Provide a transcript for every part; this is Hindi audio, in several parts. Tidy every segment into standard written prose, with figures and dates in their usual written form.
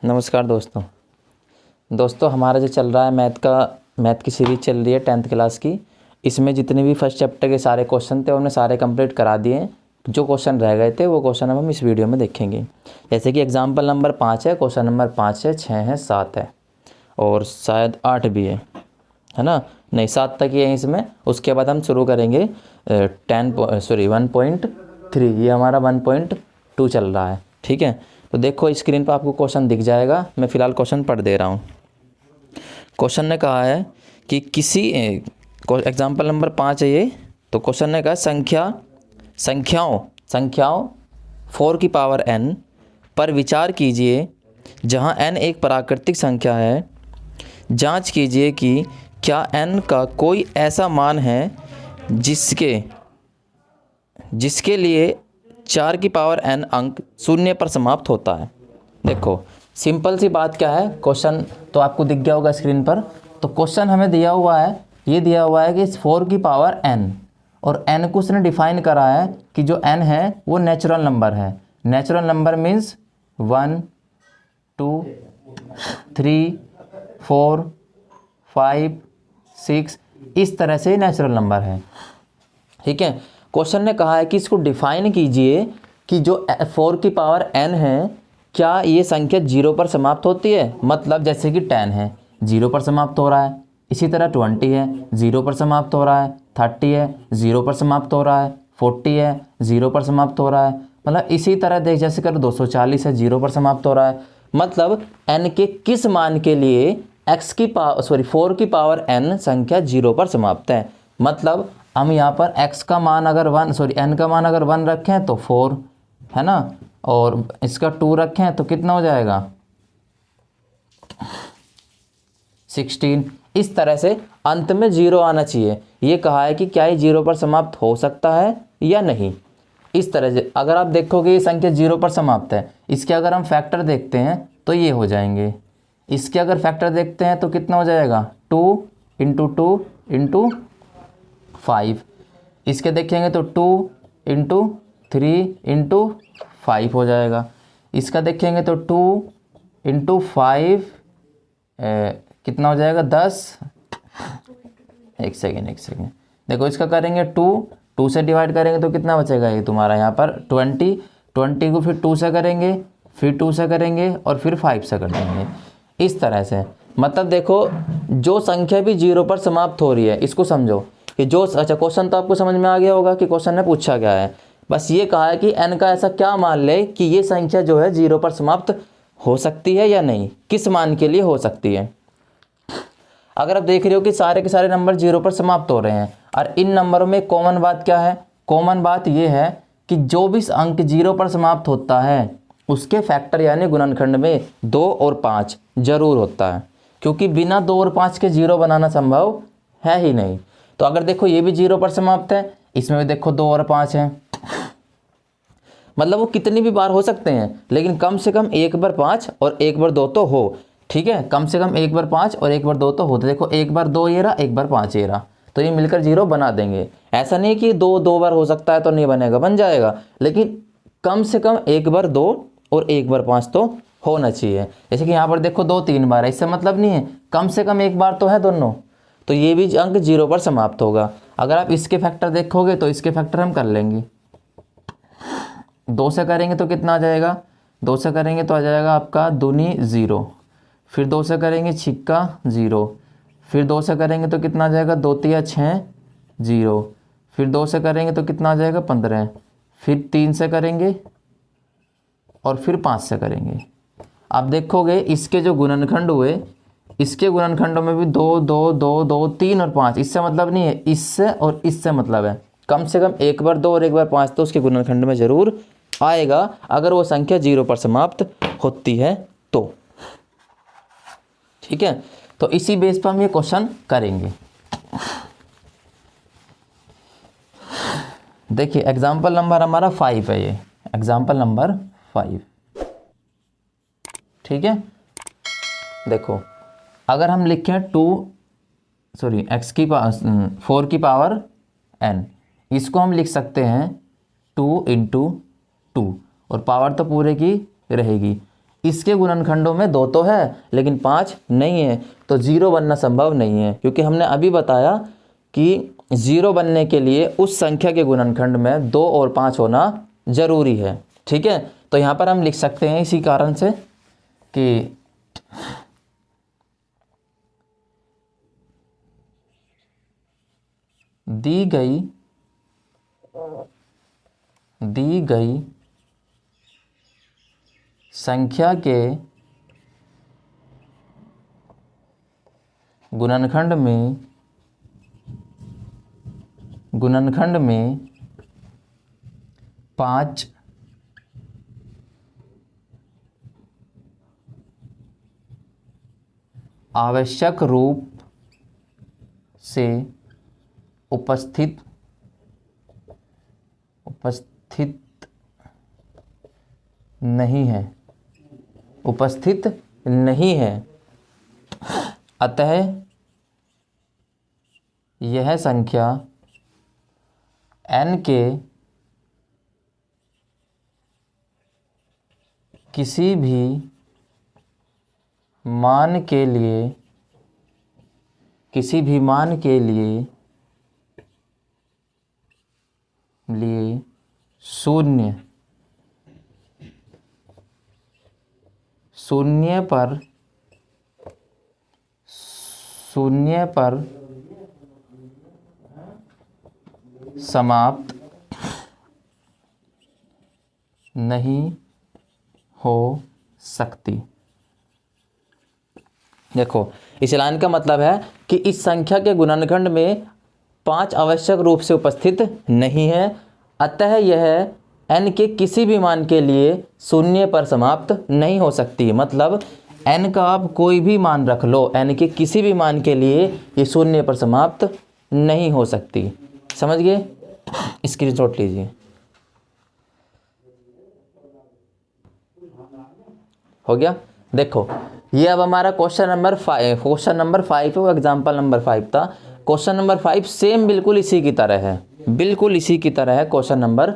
नमस्कार दोस्तों हमारा जो चल रहा है मैथ की सीरीज़ चल रही है 10th क्लास की। इसमें जितने भी फर्स्ट चैप्टर के सारे क्वेश्चन थे उन्हें सारे कंप्लीट करा दिए। जो क्वेश्चन रह गए थे वो क्वेश्चन अब हम इस वीडियो में देखेंगे। जैसे कि एग्जाम्पल नंबर 5 है, क्वेश्चन नंबर 5 है, 6 है, 7 है और शायद 8 भी है ना? नहीं, 7 तक ही है इसमें। उसके बाद हम शुरू करेंगे 1.3। ये हमारा 1.2 चल रहा है, ठीक है। तो देखो स्क्रीन पर आपको क्वेश्चन दिख जाएगा। मैं फ़िलहाल क्वेश्चन पढ़ दे रहा हूँ। क्वेश्चन ने कहा है कि किसी एग्जाम्पल नंबर 5 है ये। तो क्वेश्चन ने कहा संख्याओं 4 की पावर n पर विचार कीजिए जहाँ n एक प्राकृतिक संख्या है। जांच कीजिए कि क्या n का कोई ऐसा मान है जिसके लिए 4 की पावर n अंक शून्य पर समाप्त होता है। देखो सिंपल सी बात क्या है, क्वेश्चन तो आपको दिख गया होगा स्क्रीन पर। तो क्वेश्चन हमें दिया हुआ है कि 4 की पावर n और n को उसने डिफाइन करा है कि जो n है वो नेचुरल नंबर है। नेचुरल नंबर मीन्स 1 2 3 4 5 6 इस तरह से नेचुरल नंबर है, ठीक है। क्वेश्चन ने कहा है कि इसको डिफाइन कीजिए कि जो 4 की पावर n है क्या ये संख्या 0 पर समाप्त होती है। मतलब जैसे कि 10 है 0 पर समाप्त हो रहा है, इसी तरह 20 है 0 पर समाप्त हो रहा है, 30 है 0 पर समाप्त हो रहा है, 40 है 0 पर समाप्त हो रहा है। मतलब इसी तरह देख जैसे कर 240 है 0 पर समाप्त हो रहा है। मतलब n के किस मान के लिए 4 की पावर n संख्या 0 पर समाप्त है। मतलब हम यहाँ पर n का मान अगर 1 रखें तो 4 है ना, और इसका 2 रखें तो कितना हो जाएगा 16। इस तरह से अंत में 0 आना चाहिए। ये कहा है कि क्या ये 0 पर समाप्त हो सकता है या नहीं। इस तरह से अगर आप देखोगे ये संख्या 0 पर समाप्त है, इसके अगर हम फैक्टर देखते हैं तो ये हो जाएंगे। इसके अगर फैक्टर देखते हैं तो कितना हो जाएगा 2 × 2 × 5। इसके देखेंगे तो 2 × 3 × 5 हो जाएगा। इसका देखेंगे तो 2 × 5 कितना हो जाएगा 10। एक सेकेंड देखो, इसका करेंगे 2 से डिवाइड करेंगे तो कितना बचेगा ये तुम्हारा यहाँ पर 20 को फिर 2 से करेंगे, फिर 2 से करेंगे और फिर 5 से कर देंगे। इस तरह से मतलब देखो जो संख्या भी 0 पर समाप्त हो रही है इसको समझो कि अच्छा क्वेश्चन तो आपको समझ में आ गया होगा कि क्वेश्चन ने पूछा क्या है। बस ये कहा है कि n का ऐसा क्या मान ले कि ये संख्या जो है 0 पर समाप्त हो सकती है या नहीं, किस मान के लिए हो सकती है। अगर आप देख रहे हो कि सारे के सारे नंबर 0 पर समाप्त हो रहे हैं और इन नंबरों में कॉमन बात क्या है, कॉमन बात ये है कि जो भी अंक 0 पर समाप्त होता है उसके फैक्टर यानी गुणनखंड में 2 और 5 जरूर होता है, क्योंकि बिना 2 और 5 के 0 बनाना संभव है ही नहीं। तो अगर देखो ये भी 0 पर समाप्त है, इसमें भी देखो 2 और 5 है। मतलब वो कितनी भी बार हो सकते हैं लेकिन कम से कम एक बार 5 और एक बार 2 तो हो, ठीक है। कम से कम एक बार 5 और एक बार 2 तो हो। तो देखो एक बार 2 ये रहा, एक बार 5 ये रहा, तो ये मिलकर 0 बना देंगे। ऐसा नहीं कि 2 बार हो सकता है तो नहीं बनेगा, बन जाएगा, लेकिन कम से कम एक बार 2 और एक बार 5 तो होना चाहिए। जैसे कि यहाँ पर देखो 2-3 बार है, इससे मतलब नहीं है, कम से कम एक बार तो है दोनों, तो ये भी अंक 0 पर समाप्त होगा। अगर आप इसके फैक्टर देखोगे तो इसके फैक्टर हम कर लेंगे। 2 से करेंगे तो कितना आ जाएगा, 2 से करेंगे तो आ जाएगा आपका दूनी 0, फिर 2 से करेंगे 6 0, फिर 2 से करेंगे तो कितना आ जाएगा 2 3 6 0, फिर 2 से करेंगे तो कितना आ जाएगा 15, फिर 3 से करेंगे और फिर 5 से करेंगे। आप देखोगे इसके जो गुणनखंड हुए, इसके गुणनखंडों में भी 2 2 2 2 3 और 5, इससे मतलब नहीं है, इससे और इससे मतलब है। कम से कम एक बार 2 और एक बार 5 तो उसके गुणनखंड में जरूर आएगा अगर वो संख्या 0 पर समाप्त होती है तो, ठीक है। तो इसी बेस पर हम ये क्वेश्चन करेंगे। देखिए एग्जाम्पल नंबर हमारा 5 है, ये एग्जाम्पल नंबर 5, ठीक है। देखो अगर हम लिखें 4 की पावर n, इसको हम लिख सकते हैं 2 × 2 और पावर तो पूरे की रहेगी। इसके गुणनखंडों में 2 तो है लेकिन 5 नहीं है, तो 0 बनना संभव नहीं है, क्योंकि हमने अभी बताया कि 0 बनने के लिए उस संख्या के गुणनखंड में 2 और 5 होना ज़रूरी है। ठीक है, तो यहाँ पर हम लिख सकते हैं इसी कारण से कि दी गई संख्या के गुणनखंड में 5 आवश्यक रूप से उपस्थित नहीं है, अतः यह संख्या n के किसी भी मान के लिए शून्य पर समाप्त नहीं हो सकती। देखो, इस लाइन का मतलब है कि इस संख्या के गुणनखंड में 5 आवश्यक रूप से उपस्थित नहीं है, अतः यह n के किसी भी मान के लिए शून्य पर समाप्त नहीं हो सकती। मतलब n का आप कोई भी मान रख लो, n के किसी भी मान के लिए ये शून्य पर समाप्त नहीं हो सकती। समझ गए? स्क्रीनशॉट लीजिए। हो गया? देखो, ये अब हमारा क्वेश्चन नंबर 5 है, वो एग्जाम्पल नंबर 5 था। क्वेश्चन नंबर 5 सेम बिल्कुल इसी की तरह है, क्वेश्चन नंबर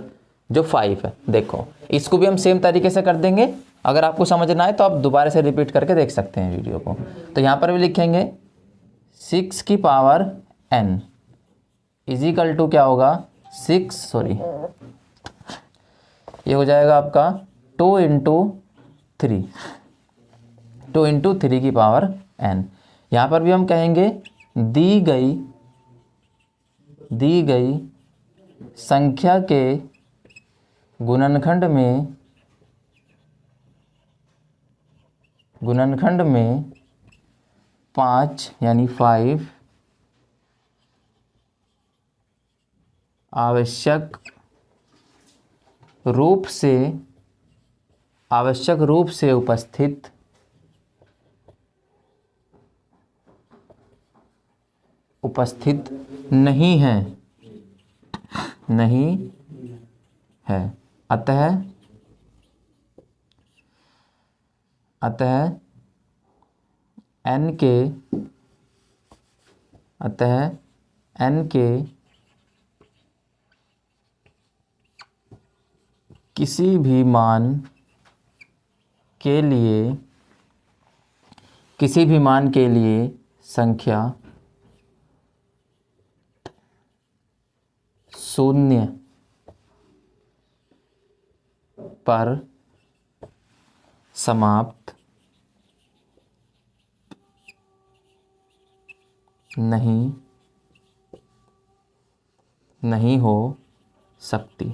जो 5 है। देखो, इसको भी हम सेम तरीके से कर देंगे। अगर आपको समझना है तो आप दोबारा से रिपीट करके देख सकते हैं वीडियो को। तो यहाँ पर भी लिखेंगे 6 की पावर n इजिकल टू क्या होगा, ये हो जाएगा आपका 2 इंटू 3 की पावर n। यहाँ पर भी हम कहेंगे दी गई संख्या के गुणनखंड में 5 यानी 5 आवश्यक रूप से उपस्थित नहीं है, अतः n के किसी भी मान के लिए संख्या शून्य पर समाप्त नहीं हो सकती।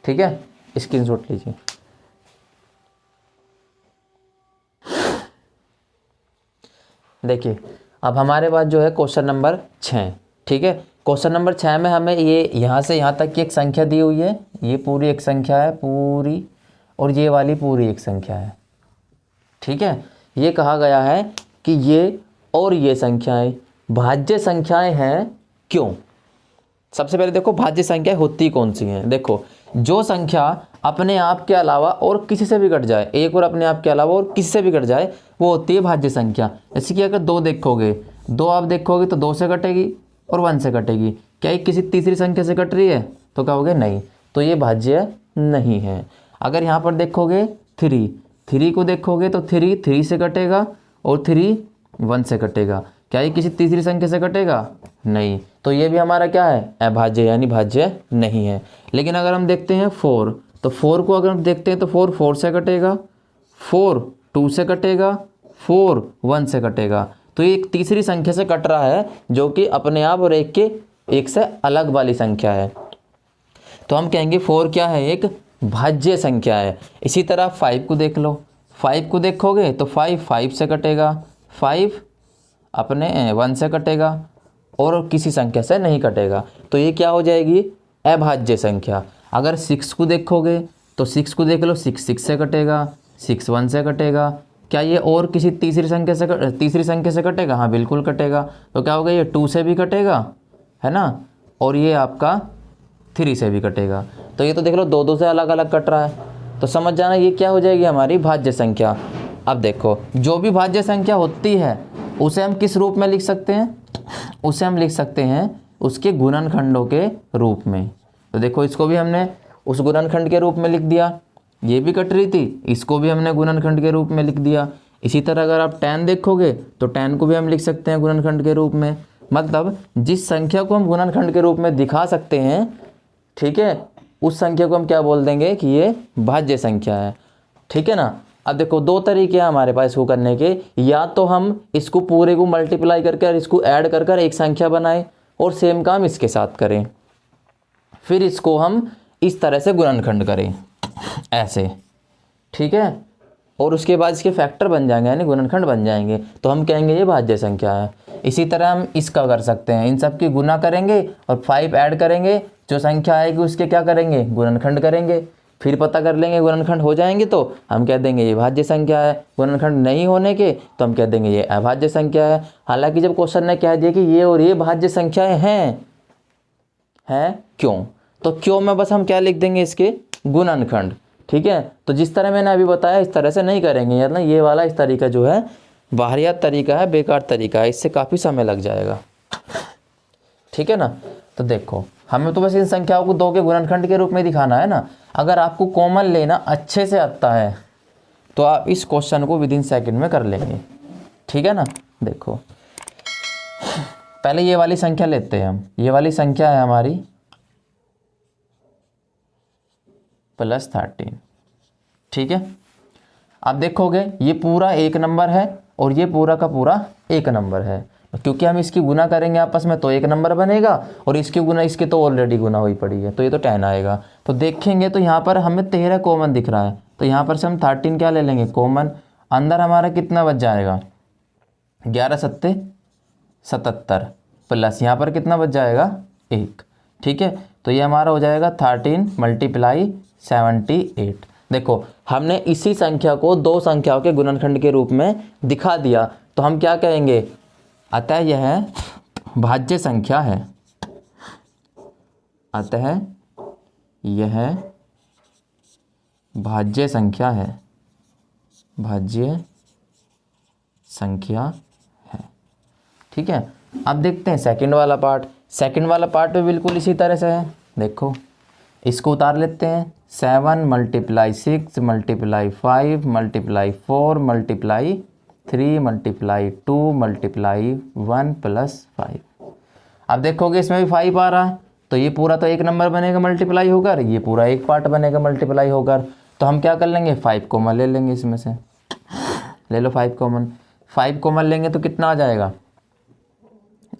ठीक है, स्क्रीनशॉट लीजिए। देखिए, अब हमारे पास जो है क्वेश्चन नंबर 6। ठीक है, क्वेश्चन नंबर 6 में हमें ये यहाँ से यहाँ तक की एक संख्या दी हुई है, ये पूरी एक संख्या है पूरी, और ये वाली पूरी एक संख्या है। ठीक है, ये कहा गया है कि ये और ये संख्याएं भाज्य संख्याएं हैं। क्यों? सबसे पहले देखो, भाज्य संख्याएं होती कौन सी हैं। देखो, जो संख्या अपने आप के अलावा और किसी से भी कट जाए, एक और अपने आप के अलावा और किसी से भी कट जाए, वो होती है भाज्य संख्या। जैसे कि अगर 2 देखोगे, 2 आप देखोगे तो 2 से कटेगी और 1 से कटेगी। क्या ये किसी तीसरी संख्या से कट रही है? तो कहोगे नहीं, तो ये भाज्य नहीं है। अगर यहाँ पर देखोगे 3 को देखोगे तो 3 से कटेगा और 3 1 से कटेगा। क्या ये किसी तीसरी संख्या से कटेगा? नहीं। तो ये भी हमारा क्या है? अभाज्य यानी भाज्य नहीं है। लेकिन अगर हम देखते हैं 4, तो 4 को अगर हम देखते हैं तो 4 से कटेगा, 4 2 से कटेगा, 4 1 से कटेगा। तो ये एक तीसरी संख्या से कट रहा है जो कि अपने आप और एक से अलग वाली संख्या है। तो हम कहेंगे 4 क्या है? एक भाज्य संख्या है। इसी तरह 5 को देख लो, 5 को देखोगे तो 5 से कटेगा, 5 अपने 1 से कटेगा और किसी संख्या से नहीं कटेगा। तो ये क्या हो जाएगी? अभाज्य संख्या। अगर 6 को देखोगे तो 6 को देख लो, 6 से कटेगा, 6 1 से कटेगा। क्या ये और किसी तीसरी संख्या से कटेगा? हाँ बिल्कुल कटेगा। तो क्या होगा? ये 2 से भी कटेगा, है ना, और ये आपका 3 से भी कटेगा। तो ये तो देख लो 2 से अलग अलग कट रहा है। तो समझ जाना ये क्या हो जाएगी? हमारी भाज्य संख्या। अब देखो, जो भी भाज्य संख्या होती है उसे हम किस रूप में लिख सकते हैं? उसे हम लिख सकते हैं उसके गुणनखंडों के रूप में। तो देखो, इसको भी हमने उस गुणनखंड के रूप में लिख दिया, ये भी कट रही थी, इसको भी हमने गुणनखंड के रूप में लिख दिया। इसी तरह अगर आप 10 देखोगे तो 10 को भी हम लिख सकते हैं गुणनखंड के रूप में। मतलब जिस संख्या को हम गुणनखंड के रूप में दिखा सकते हैं, ठीक है, उस संख्या को हम क्या बोल देंगे कि ये भाज्य संख्या है। ठीक है ना। अब देखो 2 तरीके हैं हमारे पास इसको करने के। या तो हम इसको पूरे को मल्टीप्लाई करके और इसको ऐड कर एक संख्या बनाएं और सेम काम इसके साथ करें, फिर इसको हम इस तरह से गुणनखंड करें ऐसे, ठीक है, और उसके बाद इसके फैक्टर बन जाएंगे यानी गुणनखंड बन जाएंगे, तो हम कहेंगे ये भाज्य संख्या है। इसी तरह हम इसका कर सकते हैं, इन सब की गुना करेंगे और 5 ऐड करेंगे, जो संख्या आएगी उसके क्या करेंगे? गुणनखंड करेंगे। फिर पता कर लेंगे, गुणनखंड हो जाएंगे तो हम कह देंगे ये भाज्य संख्या है। गुणनखंड नहीं होने के तो हम कह देंगे ये अभाज्य संख्या है। हालांकि जब क्वेश्चन ने कह दिया कि ये और ये भाज्य संख्याएं हैं क्यों, तो क्यों में बस हम क्या लिख देंगे? इसके गुणनखंड। ठीक है। तो जिस तरह मैंने अभी बताया इस तरह से नहीं करेंगे, मतलब ये वाला इस तरीका जो है वाहियात तरीका है, बेकार तरीका है, इससे काफ़ी समय लग जाएगा। ठीक है ना। तो देखो, हमें तो बस इन संख्याओं को 2 के गुणनखंड के रूप में दिखाना है ना। अगर आपको कॉमन लेना अच्छे से आता है तो आप इस क्वेश्चन को विदिन सेकंड में कर लेंगे। ठीक है ना। देखो, पहले ये वाली संख्या लेते हैं हम। ये वाली संख्या है हमारी +13। ठीक है। आप देखोगे ये पूरा 1 नंबर है और ये पूरा का पूरा 1 नंबर है, क्योंकि हम इसकी गुना करेंगे आपस में तो 1 नंबर बनेगा और इसकी गुना इसके तो ऑलरेडी गुना हुई पड़ी है, तो ये तो 10 आएगा। तो देखेंगे तो यहाँ पर हमें 13 कॉमन दिख रहा है, तो यहाँ पर से हम 13 क्या ले लेंगे? कॉमन। अंदर हमारा कितना बच जाएगा? 11 सत्ते 77 प्लस यहाँ पर कितना बच जाएगा? 1। ठीक है। तो ये हमारा हो जाएगा 13 × 78। देखो, हमने इसी संख्या को 2 संख्याओं के गुणनखंड के रूप में दिखा दिया, तो हम क्या कहेंगे? अतः यह भाज्य संख्या है। अतः यह भाज्य संख्या है। भाज्य संख्या है। ठीक है। अब देखते हैं सेकंड वाला पार्ट। सेकंड वाला पार्ट भी बिल्कुल इसी तरह से है। देखो, इसको उतार लेते हैं। 7 × 6 × 5 × 4 × 3 × 2 × 1 + 5। अब देखोगे इसमें भी 5 आ रहा है, तो ये पूरा तो 1 नंबर बनेगा मल्टीप्लाई होकर, ये पूरा एक पार्ट बनेगा मल्टीप्लाई होकर। तो हम क्या कर लेंगे? 5 कॉमन ले लेंगे इसमें से। ले लो 5 कॉमन। 5 कॉमन लेंगे तो कितना आ जाएगा?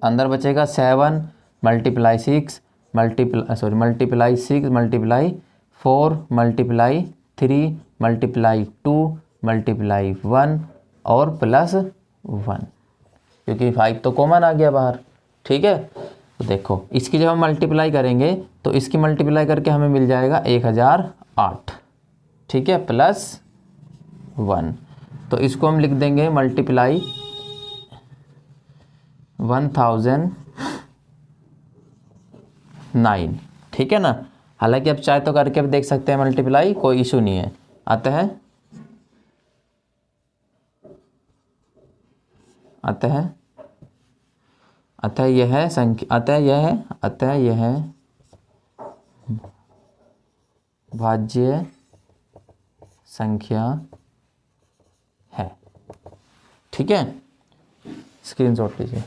अंदर बचेगा 7 × 6 × 6 × 4 × 3 × 2 × 1 और +1, क्योंकि 5 तो कॉमन आ गया बाहर। ठीक है। तो देखो, इसकी जब हम मल्टीप्लाई करेंगे तो इसकी मल्टीप्लाई करके हमें मिल जाएगा 1008। ठीक है, +1। तो इसको हम लिख देंगे मल्टीप्लाई 1009। ठीक है ना। हालांकि अब चाहे तो करके अब देख सकते हैं मल्टीप्लाई, कोई इशू नहीं है। अतः यह संख्या, अतः यह भाज्य संख्या है। ठीक है, स्क्रीनशॉट लीजिए।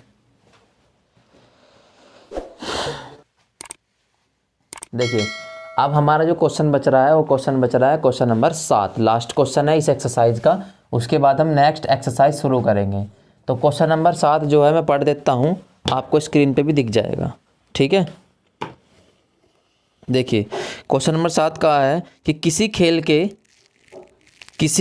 देखिए अब हमारा जो क्वेश्चन बच रहा है वो क्वेश्चन बच रहा है क्वेश्चन नंबर 7, लास्ट क्वेश्चन है इस एक्सरसाइज का। उसके बाद हम नेक्स्ट एक्सरसाइज शुरू करेंगे। तो क्वेश्चन नंबर 7 जो है मैं पढ़ देता हूँ, आपको स्क्रीन पे भी दिख जाएगा। ठीक है, देखिए क्वेश्चन नंबर 7 का है कि किसी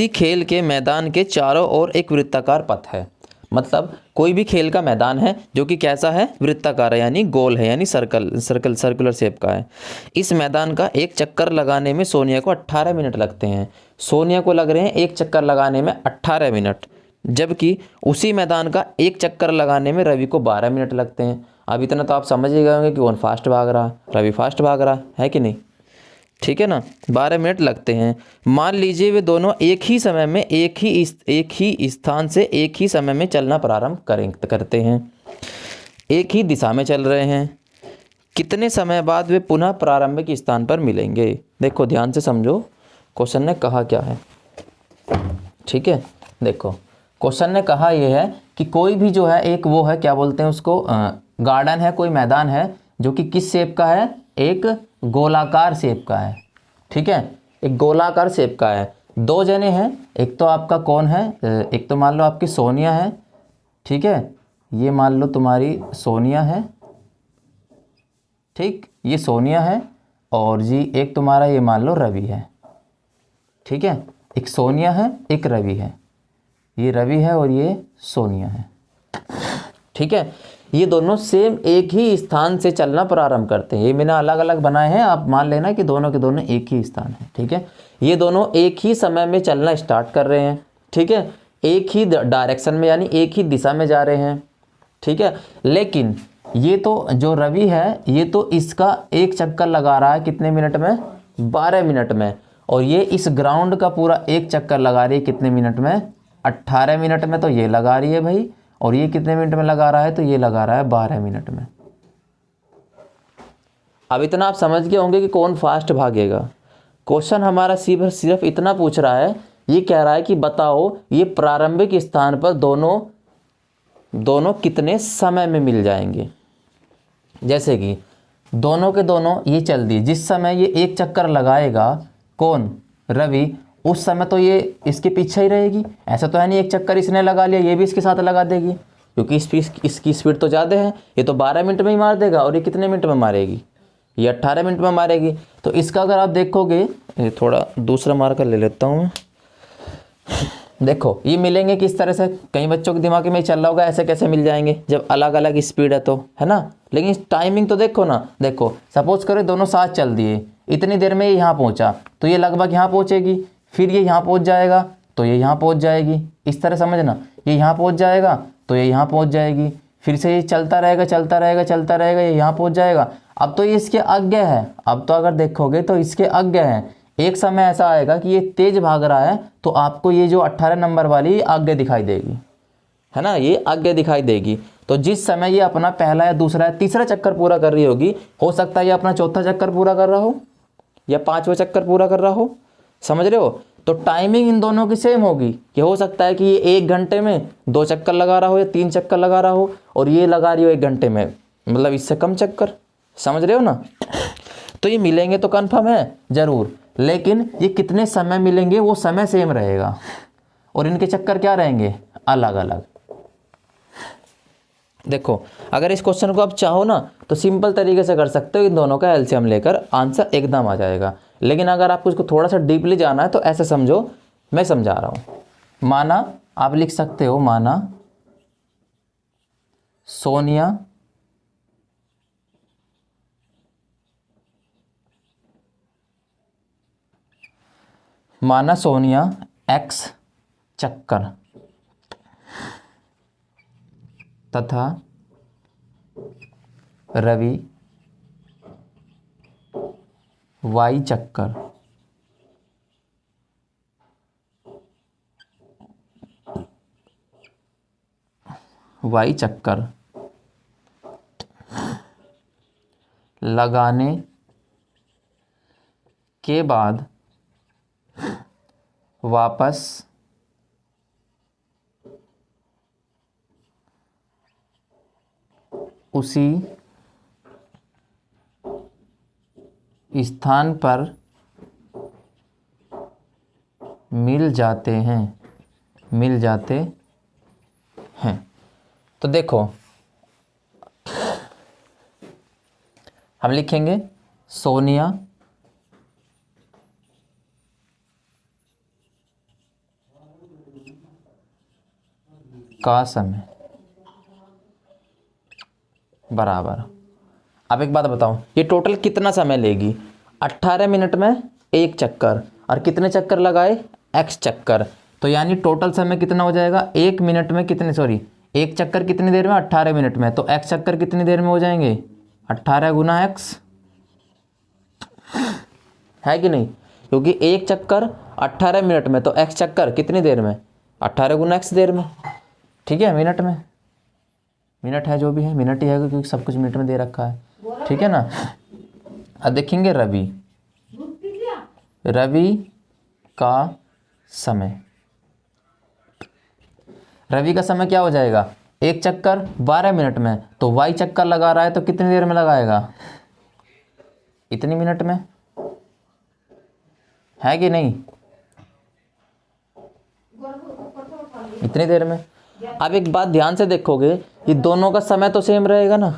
खेल के मैदान के चारों ओर एक वृत्ताकार पथ है। मतलब कोई भी खेल का मैदान है जो कि कैसा है, वृत्ताकार है, यानी गोल है, यानी सर्कुलर शेप का है। इस मैदान का एक चक्कर लगाने में सोनिया को 18 मिनट लगते हैं। सोनिया को लग रहे हैं एक चक्कर लगाने में 18 मिनट, जबकि उसी मैदान का एक चक्कर लगाने में रवि को 12 मिनट लगते हैं। अब इतना तो आप समझ ही गए होंगे कि कौन फास्ट भाग रहा, रवि फास्ट भाग रहा है कि नहीं। ठीक है ना, 12 मिनट लगते हैं। मान लीजिए वे दोनों एक ही समय में एक ही स्थान से एक ही समय में चलना प्रारंभ करते हैं, एक ही दिशा में चल रहे हैं। कितने समय बाद वे पुनः प्रारंभिक स्थान पर मिलेंगे। देखो ध्यान से समझो क्वेश्चन ने कहा क्या है। ठीक है, देखो क्वेश्चन ने कहा यह है कि कोई भी जो है एक वो है, क्या बोलते हैं उसको, गार्डन है, कोई मैदान है जो कि किस शेप का है, एक गोलाकार शेप का है। ठीक है, एक गोलाकार शेप का है। दो जने हैं, एक तो आपका कौन है, एक तो मान लो आपकी सोनिया है। ठीक है, ये मान लो तुम्हारी सोनिया है। ठीक, ये सोनिया है, और जी एक तुम्हारा ये मान लो रवि है। ठीक है, एक सोनिया है एक रवि है, ये रवि है और ये सोनिया है। ठीक है, ये दोनों सेम एक ही स्थान से चलना प्रारंभ करते हैं। ये मैंने अलग अलग बनाए हैं, आप मान लेना कि दोनों के दोनों एक ही स्थान है। ठीक है, ये दोनों एक ही समय में चलना स्टार्ट कर रहे हैं। ठीक है, एक ही डायरेक्शन में, यानी एक ही दिशा में जा रहे हैं। ठीक है, लेकिन ये तो जो रवि है ये तो इसका एक चक्कर लगा रहा है कितने मिनट में, 12 मिनट में। और ये इस ग्राउंड का पूरा एक चक्कर लगा रही है कितने मिनट में, 18 मिनट में। तो ये लगा रही है भाई, और ये कितने मिनट में लगा रहा है, तो ये लगा रहा है 12 मिनट में। अब इतना आप समझ गए होंगे कि कौन फास्ट भागेगा। क्वेश्चन हमारा सिर्फ इतना पूछ रहा है, ये कह रहा है कि बताओ ये प्रारंभिक स्थान पर दोनों कितने समय में मिल जाएंगे। जैसे कि दोनों के दोनों ये चल दिए, जिस समय ये एक चक्कर लगाएगा कौन, रवि, उस समय तो ये इसके पीछे ही रहेगी। ऐसा तो है नहीं एक चक्कर इसने लगा लिया ये भी इसके साथ लगा देगी, क्योंकि इसकी स्पीड तो ज़्यादा है। ये तो 12 मिनट में ही मार देगा, और ये कितने मिनट में मारेगी, ये 18 मिनट में मारेगी। तो इसका अगर आप देखोगे, थोड़ा दूसरा मार्कर ले लेता हूँ मैं। देखो ये मिलेंगे किस तरह से, कई बच्चों के दिमाग में चल रहा होगा ऐसे कैसे मिल जाएंगे जब अलग अलग स्पीड है, तो है ना। लेकिन टाइमिंग तो देखो ना, देखो सपोज करो दोनों साथ चल दिए, इतनी देर में ये यहाँ पहुँचा तो ये लगभग यहाँ पहुँचेगी, फिर ये यहाँ पहुँच जाएगा तो ये यहाँ पहुँच जाएगी। इस तरह समझना, ये यहाँ पहुँच जाएगा तो ये यहाँ पहुँच जाएगी, फिर से ये चलता रहेगा चलता रहेगा चलता रहेगा, ये यहाँ पहुँच जाएगा। अब तो ये इसके आगे है, अब तो अगर देखोगे तो इसके आगे है। एक समय ऐसा आएगा कि ये तेज भाग रहा है तो आपको ये जो 18 नंबर वाली आगे दिखाई देगी, है ना, ये आगे दिखाई देगी। तो जिस समय ये अपना पहला या दूसरा या तीसरा चक्कर पूरा कर रही होगी, हो सकता है ये अपना चौथा चक्कर पूरा कर रहा हो या 5वां चक्कर पूरा कर रहा हो, समझ रहे हो। तो टाइमिंग इन दोनों की सेम होगी, कि हो सकता है कि ये 1 घंटे में 2 चक्कर लगा रहा हो या 3 चक्कर लगा रहा हो, और ये लगा रही हो 1 घंटे में, मतलब इससे कम चक्कर, समझ रहे हो ना। तो ये मिलेंगे तो कन्फर्म है ज़रूर, लेकिन ये कितने समय मिलेंगे वो समय सेम रहेगा, और इनके चक्कर क्या रहेंगे, अलग अलग। देखो अगर इस क्वेश्चन को आप चाहो ना तो सिंपल तरीके से कर सकते हो, इन दोनों का एलसीएम लेकर आंसर एकदम आ जाएगा। लेकिन अगर आपको इसको थोड़ा सा डीपली जाना है तो ऐसे समझो, मैं समझा रहा हूँ। माना आप लिख सकते हो, माना सोनिया X चक्कर तथा रवि Y चक्कर। Y चक्कर लगाने के बाद वापस उसी स्थान पर मिल जाते हैं। तो देखो हम लिखेंगे सोनिया का समय बराबर। अब एक बात बताओ, ये टोटल कितना समय लेगी? 18 मिनट में एक चक्कर, और कितने चक्कर लगाए? x चक्कर। तो यानी टोटल समय कितना हो जाएगा? एक मिनट में कितने, सॉरी, एक चक्कर कितनी देर में? 18 मिनट में। तो x चक्कर कितनी देर में हो जाएंगे? 18 गुना x, है कि नहीं? क्योंकि एक चक्कर 18 मिनट में, तो x चक्कर कितनी देर में? 18 गुना x देर में। ठीक है, मिनट में, मिनट है जो भी है, मिनट ही है क्योंकि सब कुछ मिनट में दे रखा है। ठीक है ना। अब देखेंगे रवि का समय। रवि का समय क्या हो जाएगा? एक चक्कर 12 मिनट में, तो y चक्कर लगा रहा है तो कितनी देर में लगाएगा? इतनी मिनट में, है कि नहीं? इतनी देर में। अब एक बात ध्यान से देखोगे, ये दोनों का समय तो सेम रहेगा ना,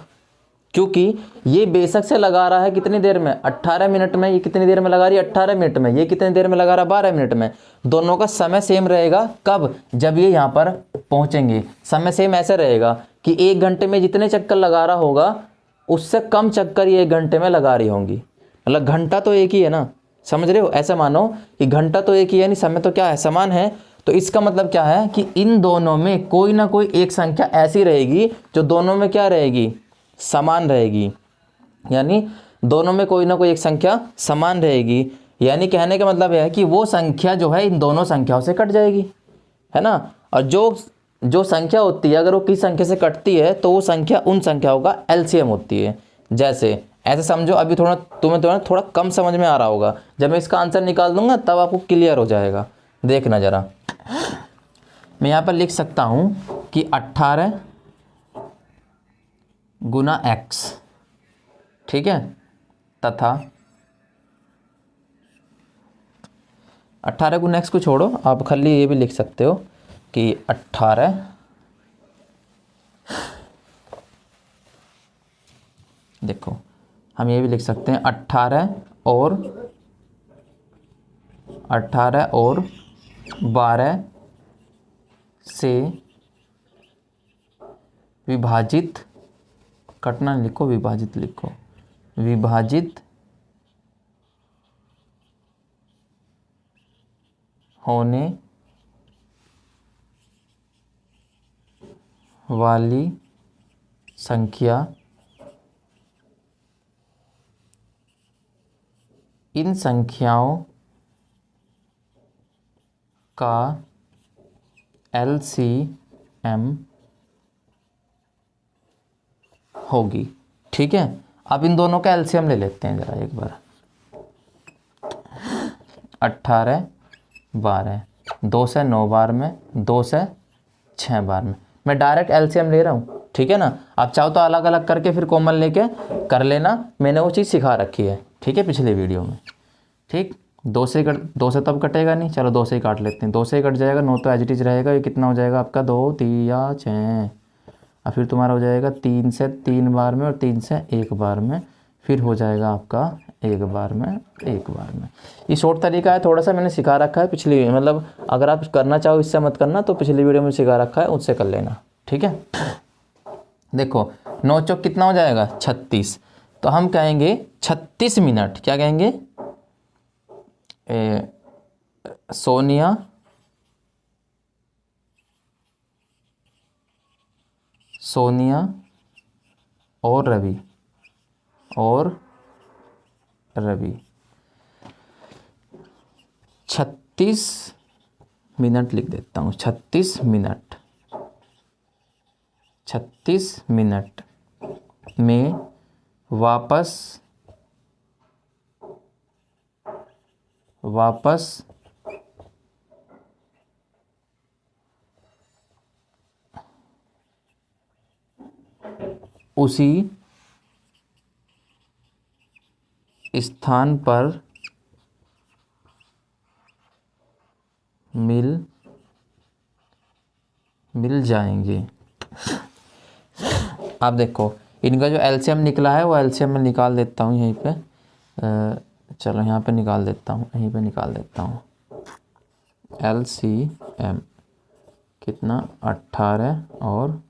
क्योंकि ये बेशक से लगा रहा है कितनी देर में? 18 मिनट में। ये कितनी देर में लगा रही है? 18 मिनट में। ये कितनी देर में लगा रहा है? 12 मिनट में। दोनों का समय सेम रहेगा। कब? जब ये यहाँ पर पहुँचेंगे। समय सेम ऐसे रहेगा कि 1 घंटे में जितने चक्कर लगा रहा होगा उससे कम चक्कर ये 1 घंटे में लगा रही होंगी। मतलब घंटा तो एक ही है ना, समझ रहे हो? ऐसा मानो कि घंटा तो एक ही है, नहीं समय तो क्या है? समान है। तो इसका मतलब क्या है कि इन दोनों में कोई ना कोई एक संख्या ऐसी रहेगी जो दोनों में क्या रहेगी? समान रहेगी। यानी दोनों में कोई ना कोई एक संख्या समान रहेगी। यानी कहने का मतलब यह है कि वो संख्या जो है इन दोनों संख्याओं से कट जाएगी, है ना। और जो संख्या होती है, अगर वो किस संख्या से कटती है तो वो संख्या उन संख्याओं का एलसीएम होती है। जैसे ऐसे समझो, अभी तुम्हें थोड़ा कम समझ में आ रहा होगा। जब मैं इसका आंसर निकाल दूंगा तब आपको क्लियर हो जाएगा। देखना जरा, मैं यहाँ पर लिख सकता हूँ कि 18 गुना x, ठीक है, तथा 18 गुना x को छोड़ो, आप खाली ये भी लिख सकते हो कि 18, देखो हम ये भी लिख सकते हैं 18 और 12 से विभाजित, कटना लिखो, विभाजित लिखो, विभाजित होने वाली संख्या इन संख्याओं का एलसीएम होगी। ठीक है, अब इन दोनों का एलसीएम ले लेते हैं जरा एक बार। 18 12, 2 से 9 बार में, 2 से 6 बार में। मैं डायरेक्ट एलसीएम ले रहा हूँ, ठीक है ना। आप चाहो तो अलग अलग करके फिर कॉमन लेके कर लेना, मैंने वो चीज़ सिखा रखी है, ठीक है, पिछले वीडियो में। ठीक, 2 से तब कटेगा नहीं, चलो 2 से ही काट लेते हैं। 2 से ही कट जाएगा, 9 तो एज इट इज रहेगा। ये कितना हो जाएगा आपका? 2 3 या 6, और फिर तुम्हारा हो जाएगा 3 से 3 बार में और 3 से 1 बार में, फिर हो जाएगा आपका 1 बार में, 1 बार में। ये शॉर्ट तरीका है, थोड़ा सा मैंने सिखा रखा है पिछली, मतलब अगर आप करना चाहो इससे मत करना, तो पिछली वीडियो में सिखा रखा है उससे कर लेना, ठीक है। देखो 9 चौक कितना हो जाएगा? 36। तो हम कहेंगे 36 मिनट, क्या कहेंगे? सोनिया और रवि 36 मिनट लिख देता हूँ। 36 मिनट में वापस वापस उसी स्थान पर मिल जाएंगे। आप देखो इनका जो एलसीएम निकला है वो एलसीएम में निकाल देता हूँ यहीं पे। चलो यहाँ पे निकाल देता हूँ, यहीं पे निकाल देता हूँ। एलसीएम कितना 18 और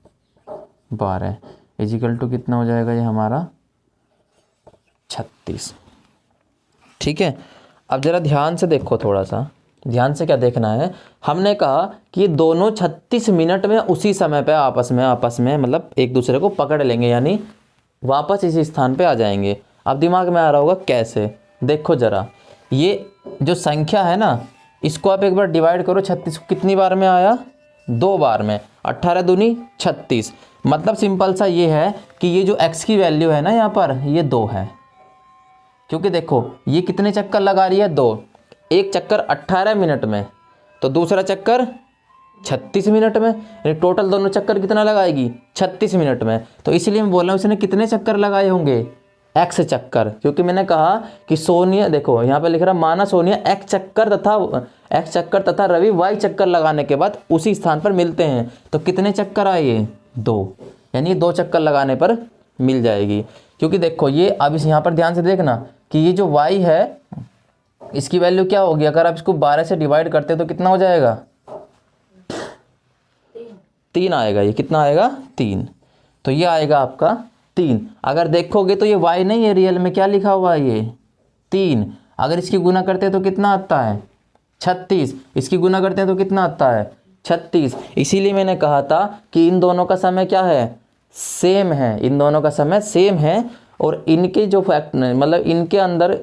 12 इजिकल टू कितना हो जाएगा ये हमारा 36। ठीक है, अब ज़रा ध्यान से देखो, थोड़ा सा ध्यान से क्या देखना है। हमने कहा कि दोनों 36 मिनट में उसी समय पे आपस में मतलब एक दूसरे को पकड़ लेंगे, यानी वापस इसी स्थान पे आ जाएंगे। अब दिमाग में आ रहा होगा कैसे, देखो ज़रा, ये जो संख्या है ना इसको आप एक बार डिवाइड करो। 36 कितनी बार में आया, 2 बार में। 18 दूनी 36, मतलब सिंपल सा ये है कि ये जो x की वैल्यू है ना यहाँ पर ये 2 है, क्योंकि देखो ये कितने चक्कर लगा रही है, 2। एक चक्कर 18 मिनट में तो दूसरा चक्कर 36 मिनट में, यानी टोटल दोनों चक्कर कितना लगाएगी 36 मिनट में। तो इसलिए मैं बोल रहा हूँ उसने कितने चक्कर लगाए होंगे, x चक्कर, क्योंकि मैंने कहा कि सोनिया, देखो यहाँ पे लिख रहा माना सोनिया x चक्कर तथा रवि y चक्कर लगाने के बाद उसी स्थान पर मिलते हैं। तो कितने चक्कर आए ये 2, यानी 2 चक्कर लगाने पर मिल जाएगी। क्योंकि देखो ये अब इस यहाँ पर ध्यान से देखना कि ये जो y है इसकी वैल्यू क्या होगी, अगर आप इसको 12 से डिवाइड करते हैं तो कितना हो जाएगा, 3 आएगा। ये कितना आएगा 3, तो ये आएगा आपका 3। अगर देखोगे तो ये y नहीं है, रियल में क्या लिखा हुआ है ये 3। अगर इसकी गुना करते हैं तो कितना आता है 36, इसकी गुना करते हैं तो कितना आता है 36। इसीलिए मैंने कहा था कि इन दोनों का समय क्या है, सेम है, इन दोनों का समय सेम है। और इनके जो फैक्ट मतलब इनके अंदर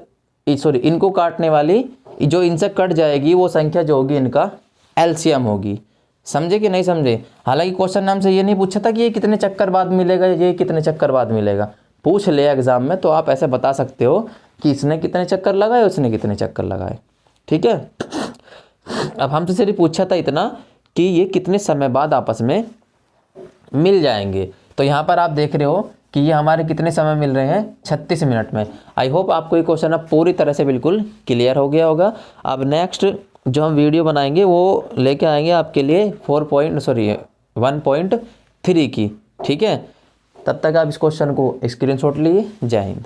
इनको काटने वाली जो इनसे कट जाएगी वो संख्या जो होगी इनका एलसीएम होगी। समझे कि नहीं समझे। हालांकि क्वेश्चन ने हमसे ये नहीं पूछा था कि ये कितने चक्कर बाद मिलेगा, ये कितने चक्कर बाद मिलेगा। पूछ ले एग्जाम में तो आप ऐसे बता सकते हो कि इसने कितने चक्कर लगाए, उसने कितने चक्कर लगाए। ठीक है, अब हमसे सिर्फ पूछा था इतना कि ये कितने समय बाद आपस में मिल जाएंगे। तो यहाँ पर आप देख रहे हो कि ये हमारे कितने समय मिल रहे हैं 36 मिनट में। आई होप आपको ये क्वेश्चन अब पूरी तरह से बिल्कुल क्लियर हो गया होगा। अब नेक्स्ट जो हम वीडियो बनाएंगे वो लेके आएंगे आपके लिए 1.3 की। ठीक है, तब तक आप इस क्वेश्चन को स्क्रीनशॉट लीजिए। जय हिंद।